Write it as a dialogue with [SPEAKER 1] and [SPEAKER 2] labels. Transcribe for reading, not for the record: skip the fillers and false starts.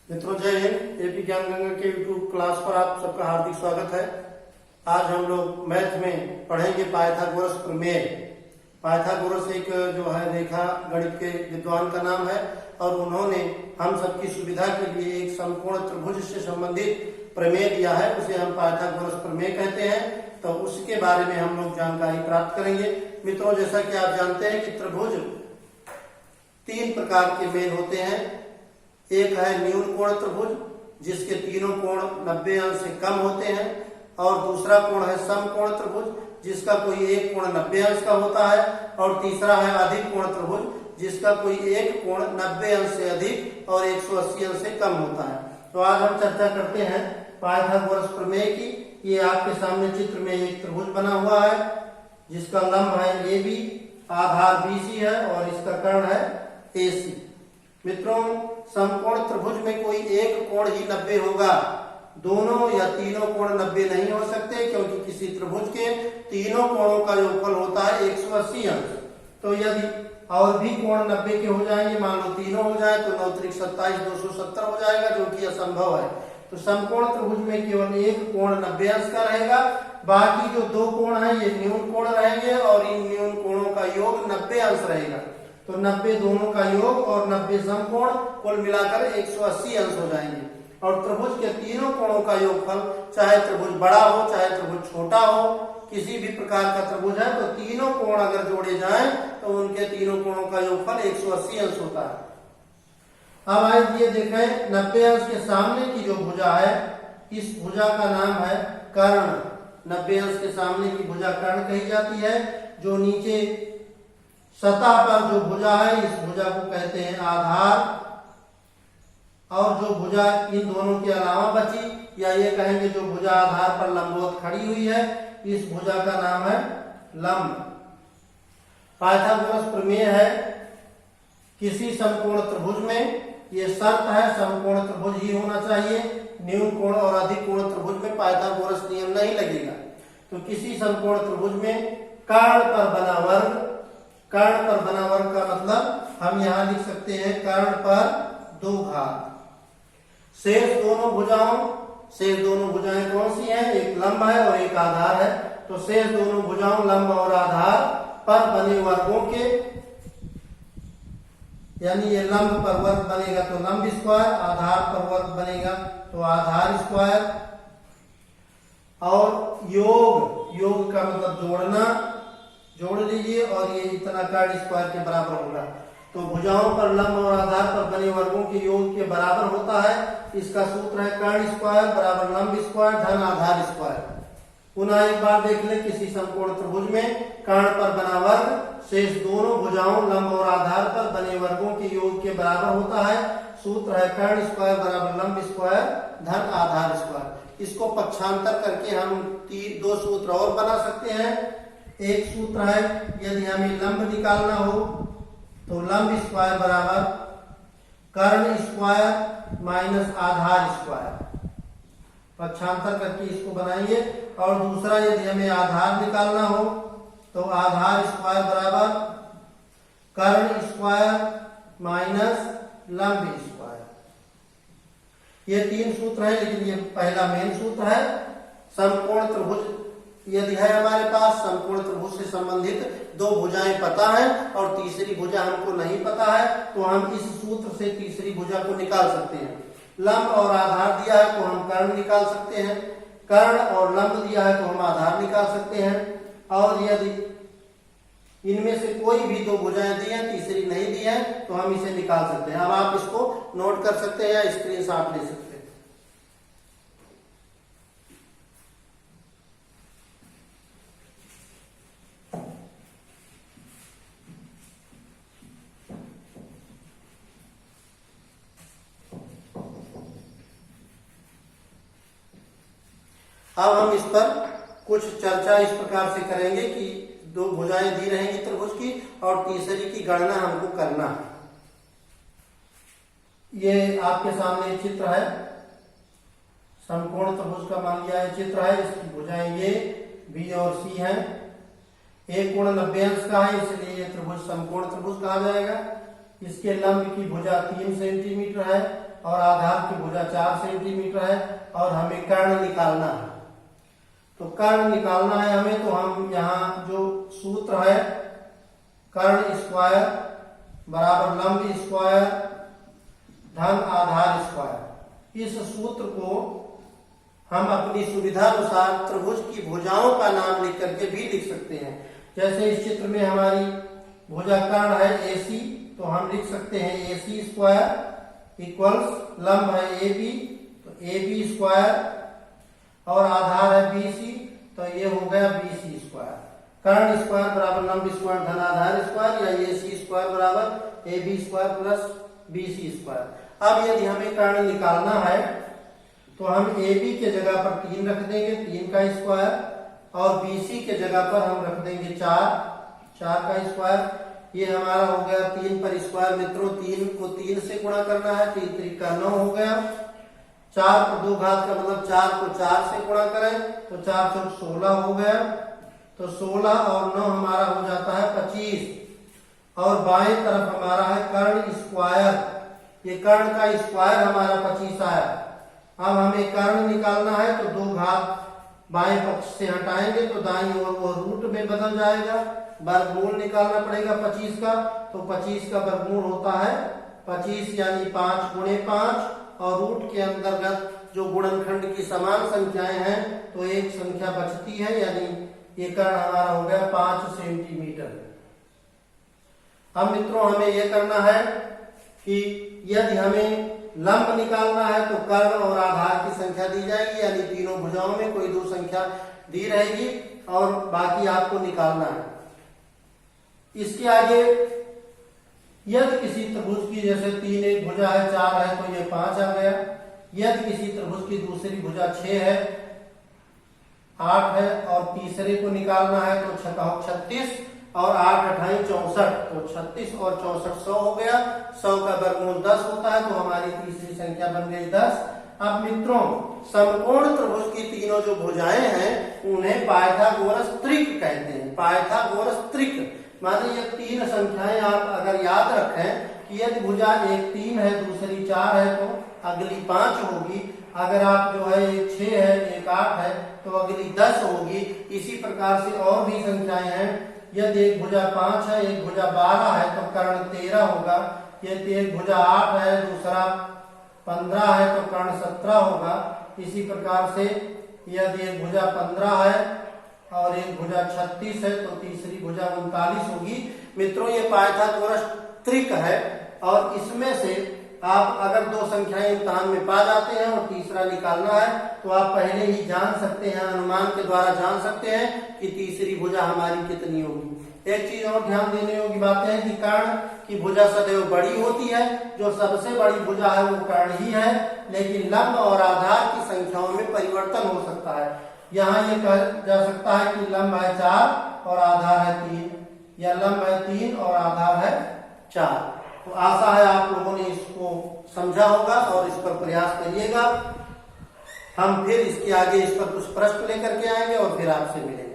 [SPEAKER 1] मित्रों जय हिंद। एपी ज्ञान गंगा के यूट्यूब क्लास पर आप सबका हार्दिक स्वागत है। आज हम लोग मैथ में पढ़ेंगे पाइथागोरस प्रमेय। पाइथागोरस एक जो है रेखा गणित के विद्वान का नाम है और उन्होंने हम सबकी सुविधा के लिए एक समकोण त्रिभुज से संबंधित प्रमेय दिया है, उसे हम पाइथागोरस प्रमेय कहते हैं। तो उसके बारे में हम लोग जानकारी प्राप्त करेंगे। मित्रों जैसा कि आप जानते हैं कि त्रिभुज तीन प्रकार के मेल होते हैं। एक है न्यून कोण त्रिभुज जिसके तीनों कोण 90 अंश से कम होते हैं, और दूसरा कोण है समकोण त्रिभुज जिसका कोई एक कोण 90 अंश का होता है, और तीसरा है अधिक कोण त्रिभुज जिसका कोई एक कोण 90 अंश से अधिक और 180 अंश से कम होता है। तो आज हम चर्चा करते हैं पाइथागोरस प्रमेय की। ये आपके सामने चित्र में एक त्रिभुज बना हुआ है जिसका लंब है AB, आधार BC है और इसका कर्ण है AC। मित्रों समकोण त्रिभुज में कोई एक कोण ही 90 होगा, दोनों या तीनों कोण 90 नहीं हो सकते, क्योंकि किसी त्रिभुज के तीनों कोणों का योगफल होता है 180 अंश। तो यदि और भी कोण 90 के हो जाएंगे, मान लो तीनों हो जाए तो 9 त्रिक 27 270 हो जाएगा, जो कि असंभव है। तो समकोण त्रिभुज में केवल एक कोण 90 अंश का रहेगा, बाकी जो दो कोण है ये न्यून कोण रहेंगे और इन न्यून कोणों का योग 90 अंश रहेगा। तो 90 दोनों का योग और 90 समकोण कुल मिलाकर 180 अंश हो जाएंगे। और त्रिभुज के तीनों कोणों का योगफल, चाहे त्रिभुज बड़ा हो चाहे त्रिभुज छोटा हो, किसी भी प्रकार का त्रिभुज है तो तीनों कोण अगर जोड़े जाएं तो उनके तीनों कोणों का योगफल 180 अंश होता है। अब आइए देखें 90 अंश के सामने की जो भुजा है, इस भुजा का नाम है कर्ण। 90 अंश के सामने की भुजा कर्ण कही जाती है। जो नीचे सतह पर जो भुजा है इस भुजा को कहते हैं आधार, और जो भुजा इन दोनों के अलावा बची, या ये कहेंगे जो भुजा आधार पर लंबवत खड़ी हुई है, इस भुजा का नाम है लंब। पाइथागोरस प्रमेय है किसी समकोण त्रिभुज में, ये शर्त है समकोण त्रिभुज ही होना चाहिए। न्यून कोण और अधिक कोण त्रिभुज में पाइथागोरस नियम नहीं लगेगा। तो किसी समकोण त्रिभुज में कर्ण पर बना वर्ग, कर्ण पर बना वर्ग का मतलब हम यहाँ लिख सकते हैं कर्ण पर 2 घात। शेष दोनों भुजाएं कौन सी हैं? एक लंब है और एक आधार है। तो शेष दोनों भुजाओं लंब और आधार पर बने वर्गों के, यानी ये लंब पर वर्ग बनेगा तो लंब स्क्वायर, आधार पर वर्ग बनेगा तो आधार स्क्वायर। और योग का मतलब जोड़ना, जोड़ लीजिए और ये इतना कर्ण स्क्वायर के बराबर होगा। तो भुजाओं पर लंब और आधार पर बने वर्गों के योग के बराबर होता है। इसका सूत्र है कर्ण स्क्वायर बराबर लंब स्क्वायर धन आधार स्क्वायर। पुनः एक बार देख लें, किसी समकोण त्रिभुज में कर्ण पर बना वर्ग शेष दोनों भुजाओं लंब और आधार पर बने वर्गों के योग के बराबर होता है। सूत्र है कर्ण स्क्वायर बराबर लंब स्क्वायर धन आधार स्क्वायर। इसको पक्षांतर करके हम 2 सूत्र और बना सकते हैं। एक सूत्र है यदि हमें लंब निकालना हो तो लंब स्क्वायर बराबर कर्ण स्क्वायर माइनस आधार स्क्वायर, पक्षांतर करके इसको बनाएंगे। और दूसरा यदि हमें आधार निकालना हो तो आधार स्क्वायर बराबर कर्ण स्क्वायर माइनस लंब स्क्वायर। ये 3 सूत्र है, लेकिन ये पहला मेन सूत्र है। समकोण त्रिभुज यदि है हमारे पास, समकोण त्रिभुज से संबंधित 2 भुजाएं पता है और तीसरी भुजा हमको नहीं पता है, तो हम इस सूत्र से तीसरी भुजा को निकाल सकते हैं। लंब और आधार दिया है तो हम कर्ण निकाल सकते हैं, कर्ण और लंब दिया है तो हम आधार निकाल सकते हैं। और यदि इनमें से कोई भी 2 भुजाएं दी हैं, तीसरी नहीं दी है, तो हम इसे निकाल सकते हैं। अब आप इसको नोट कर सकते हैं या स्क्रीनशॉट ले सकते हैं। अब हम इस पर कुछ चर्चा इस प्रकार से करेंगे कि 2 भुजाएं दी रहेंगी त्रिभुज की और तीसरी की गणना हमको करना है। ये आपके सामने चित्र है, समकोण त्रिभुज का मान लिया है चित्र है। इसकी भुजाएं ये B और C हैं। एक कोण 90 अंश का है, इसलिए ये त्रिभुज समकोण त्रिभुज कहा जाएगा। इसके लंब की भुजा 3 सेंटीमीटर है और आधार की भुजा 4 सेंटीमीटर है और हमें कर्ण निकालना है। तो कर्ण निकालना है हमें, तो हम यहाँ जो सूत्र है कर्ण स्क्वायर बराबर लंब स्क्वायर धन आधार स्क्वायर, इस सूत्र को हम अपनी सुविधा अनुसार त्रिभुज की भुजाओं का नाम लिख करके भी लिख सकते हैं। जैसे इस चित्र में हमारी भुजा कर्ण है AC, तो हम लिख सकते हैं AC स्क्वायर इक्वल्स लंब है AB, तो AB स्क्वायर और आधार है BC, तो ये हो गया BC स्क्वायर। कर्ण स्क्वायर बराबर लंब स्क्वायर धन आधार स्क्वायर या AC स्क्वायर बराबर AB square plus BC square. अब यदि हमें कर्ण निकालना है तो हम AB के जगह पर 3 रख देंगे, 3 का स्क्वायर, और BC के जगह पर हम रख देंगे 4 का स्क्वायर। ये हमारा हो गया 3 पर स्क्वायर। मित्रों 3 को 3 से गुणा करना है, 3 3 का 9 हो गया। 4 पर 2 घात का मतलब 4 को 4 से गुणा करें तो 4 चौक 16 हो गया, तो 16 और 9 हमारा हो जाता है 25। और बाएं तरफ हमारा है कर्ण स्क्वायर, ये कर्ण का स्क्वायर हमारा 25 आया। अब हमें कर्ण निकालना है तो 2 घात बाएं पक्ष से हटाएंगे तो दाईं ओर वो रूट में बदल जाएगा। वर्गमूल निकालना पड़ेगा 25 का, तो 25 का वर्गमूल होता है 25 यानी 5 गुणे 5, और रूट के अंतर्गत जो गुणनखंड की समान संख्याएं हैं तो एक संख्या बचती है, यानी ये कर्ण हमारा हो गया 5 सेंटीमीटर। अब मित्रों हमें यह करना है कि यदि हमें लंब निकालना है तो कर्ण और आधार की संख्या दी जाएगी, यानी तीनों भुजाओं में कोई 2 संख्या दी रहेगी और बाकी आपको निकालना है। इसके आगे यदि किसी त्रिभुज की जैसे 3 एक भुजा है, 4 है तो ये 5 आ गया। यदि किसी त्रिभुज की दूसरी भुजा 6 है, 8 है और तीसरे को निकालना है तो 6 36 और 8 28 64, तो 36 और 64 100 हो गया। 100 का वर्गमूल 10 होता है, तो हमारी तीसरी संख्या बन गई 10। अब मित्रों समकोण त्रिभुज की तीनों जो भुजाएं हैं उन्हें पाइथागोरस त्रिक कहते हैं। पाइथागोरस त्रिक माने ये 3 संख्याएं आप अगर याद रखें कि यदि भुजा एक 3 है दूसरी 4 है तो अगली 5 होगी। अगर आप जो है एक 6 है एक 8 है तो अगली 10 होगी। इसी प्रकार से और भी संख्याएं हैं। यदि एक भुजा 5 है एक भुजा 12 है तो कर्ण 13 होगा। यदि एक भुजा 8 है दूसरा 15 है तो कर्ण 17 होगा। इसी प्रकार से यदि एक भुजा 15 है और एक भुजा 36 है तो तीसरी भुजा 39 होगी। मित्रों ये पाइथागोरस त्रिक है और इसमें से आप अगर 2 संख्याएं इम्तिहान में पा जाते हैं और तीसरा निकालना है तो आप पहले ही जान सकते हैं, अनुमान के द्वारा जान सकते हैं कि तीसरी भुजा हमारी कितनी होगी। एक चीज और ध्यान देने योग्य बात है कि कर्ण की भुजा सदैव बड़ी होती है, जो सबसे बड़ी भुजा है वो कर्ण ही है, लेकिन लंब और आधार की संख्याओं में परिवर्तन हो सकता है। यहाँ ये कहा जा सकता है कि लंब है 4 और आधार है 3, या लंब है 3 और आधार है 4। तो आशा है आप लोगों ने इसको समझा होगा और इस पर प्रयास करिएगा। हम फिर इसके आगे इस पर कुछ प्रश्न लेकर के आएंगे और फिर आपसे मिलेंगे।